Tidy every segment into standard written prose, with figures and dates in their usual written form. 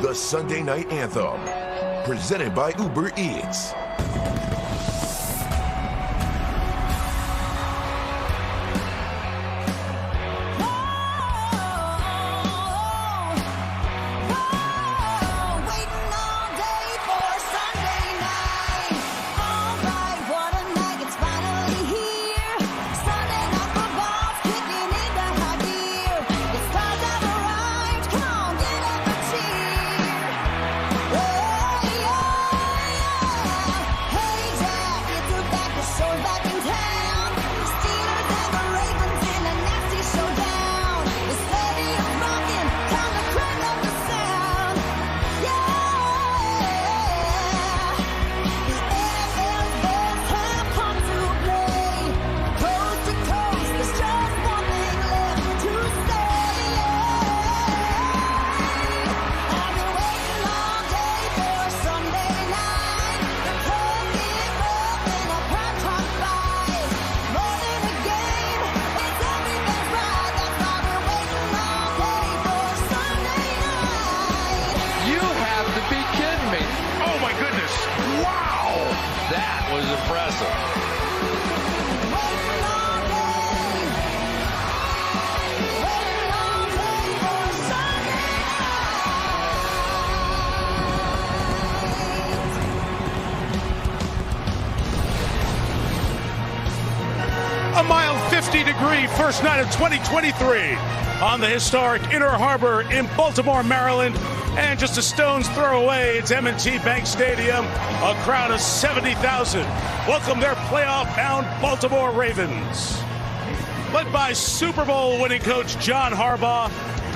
the Sunday Night Anthem, presented by Uber Eats. A mild 50-degree first night of 2023 on the historic Inner Harbor in Baltimore, Maryland. And just a stone's throw away, it's M&T Bank Stadium, a crowd of 70,000. Welcome their playoff-bound Baltimore Ravens. Led by Super Bowl winning coach John Harbaugh,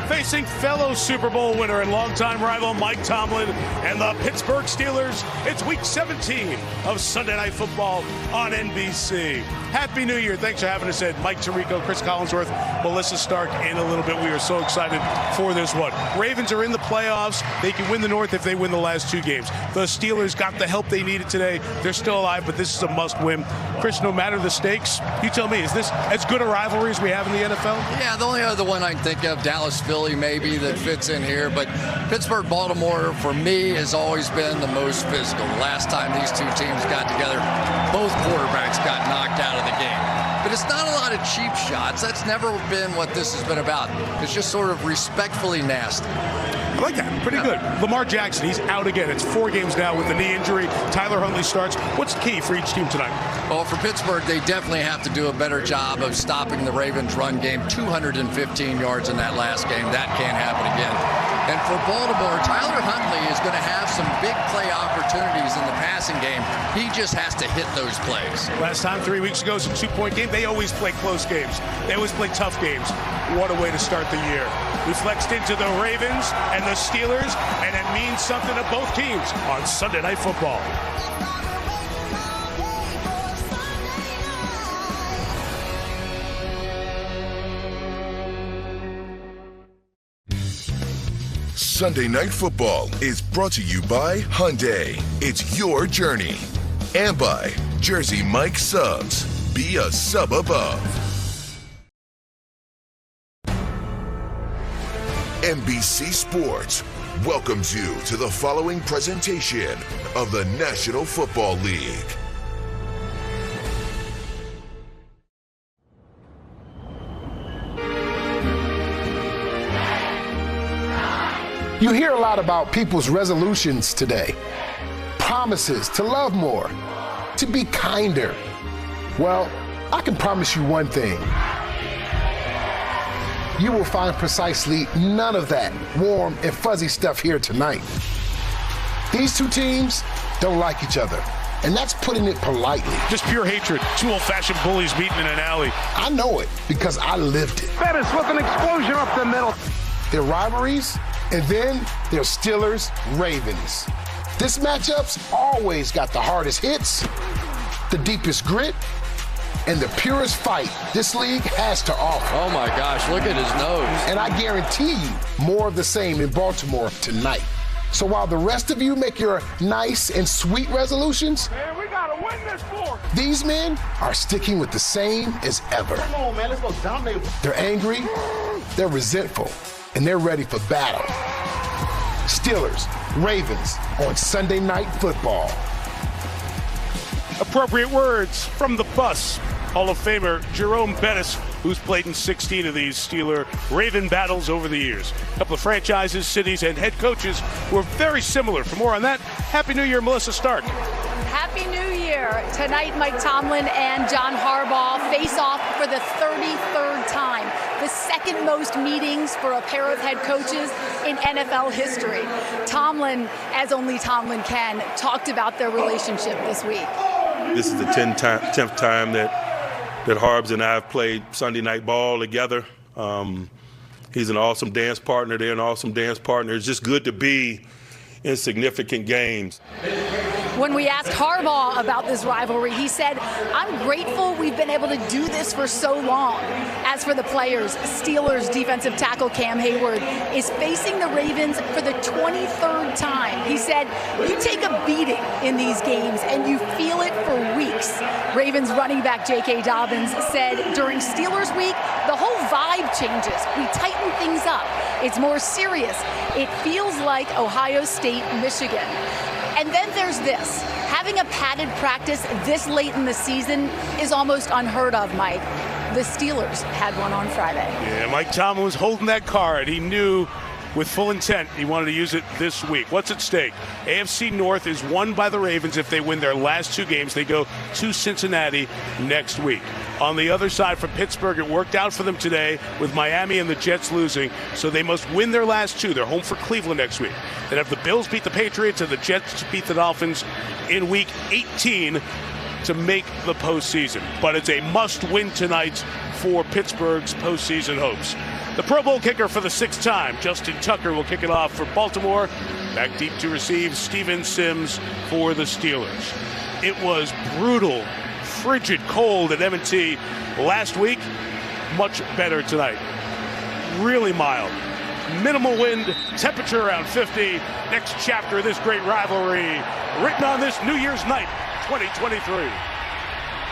facing fellow Super Bowl winner and longtime rival Mike Tomlin and the Pittsburgh Steelers. It's week 17 of Sunday Night Football on NBC. Happy New Year. Thanks for having us in. Mike Tirico, Chris Collinsworth, Melissa Stark in a little bit. We are so excited for this one. Ravens are in the playoffs. They can win the North if they win the last two games. The Steelers got the help they needed today. They're still alive, but this is a must-win. Chris, no matter the stakes, you tell me, is this as good a rivalry as we have in the NFL? Yeah, the only other one I can think of, Dallas-Philly maybe, that fits in here. But Pittsburgh-Baltimore, for me, has always been the most physical. The last time these two teams got together, both quarterbacks got knocked out of the game. But it's not a lot of cheap shots. That's never been what this has been about. It's just sort of respectfully nasty. I like that. Pretty good. Lamar Jackson, he's out again. It's 4 games now with the knee injury. Tyler Huntley starts. What's key for each team tonight? Well, for Pittsburgh, they definitely have to do a better job of stopping the Ravens' run game. 215 yards in that last game. That can't happen again. And for Baltimore, Tyler Huntley is going to have some big play opportunities in the passing game. He just has to hit those plays. Last time, 3 weeks ago, was a 2-point game. They always play close games. They always play tough games. What a way to start the year. We flexed into the Ravens and the Steelers, and it means something to both teams on Sunday Night Football. Sunday Night Football is brought to you by Hyundai. It's your journey. And by Jersey Mike Subs. Be a sub above. NBC Sports welcomes you to the following presentation of the National Football League. You hear a lot about people's resolutions today. Promises to love more, to be kinder. Well, I can promise you one thing. You will find precisely none of that warm and fuzzy stuff here tonight. These two teams don't like each other, and that's putting it politely. Just pure hatred. Two old-fashioned bullies meeting in an alley. I know it because I lived it. Bettis with an explosion up the middle. Their rivalries, and then their Steelers-Ravens. This matchup's always got the hardest hits, the deepest grit, and the purest fight this league has to offer. Oh my gosh, look at his nose. And I guarantee you more of the same in Baltimore tonight. So while the rest of you make your nice and sweet resolutions, Man, we gotta win this for. These men are sticking with the same as ever. Come on, man, let's go dominate. They're angry, they're resentful, and they're ready for battle. Steelers, Ravens on Sunday Night Football. Appropriate words from the bus. Hall of Famer Jerome Bettis, who's played in 16 of these Steeler-Raven battles over the years. A couple of franchises, cities, and head coaches who are very similar. For more on that, Happy New Year, Melissa Stark. Happy New Year. Tonight, Mike Tomlin and John Harbaugh face off for the 33rd time, the second most meetings for a pair of head coaches in NFL history. Tomlin, as only Tomlin can, talked about their relationship this week. This is the 10th time that Harbs and I have played Sunday Night Ball together. He's an awesome dance partner. They're an awesome dance partner. It's just good to be in significant games. When we asked Harbaugh about this rivalry, he said, "I'm grateful we've been able to do this for so long." As for the players, Steelers defensive tackle Cam Hayward is facing the Ravens for the 23rd time. He said, "You take a beating in these games and you feel it for weeks." Ravens running back J.K. Dobbins said, "During Steelers week, the whole vibe changes. We tighten things up. It's more serious. It feels like Ohio State, Michigan." And then there's this. Having a padded practice this late in the season is almost unheard of, Mike. The Steelers had one on Friday. Yeah, Mike Tomlin was holding that card. He knew with full intent he wanted to use it this week. What's at stake? AFC North is won by the Ravens. If they win their last two games, they go to Cincinnati next week. On the other side for Pittsburgh, it worked out for them today with Miami and the Jets losing, so they must win their last two. They're home for Cleveland next week. Then have the Bills beat the Patriots and the Jets beat the Dolphins in Week 18 to make the postseason. But it's a must-win tonight for Pittsburgh's postseason hopes. The Pro Bowl kicker for the 6th time, Justin Tucker, will kick it off for Baltimore. Back deep to receive Steven Sims for the Steelers. It was brutal, frigid cold at M&T last week. Much better tonight. Really mild. Minimal wind, temperature around 50. Next chapter of this great rivalry, written on this New Year's night, 2023.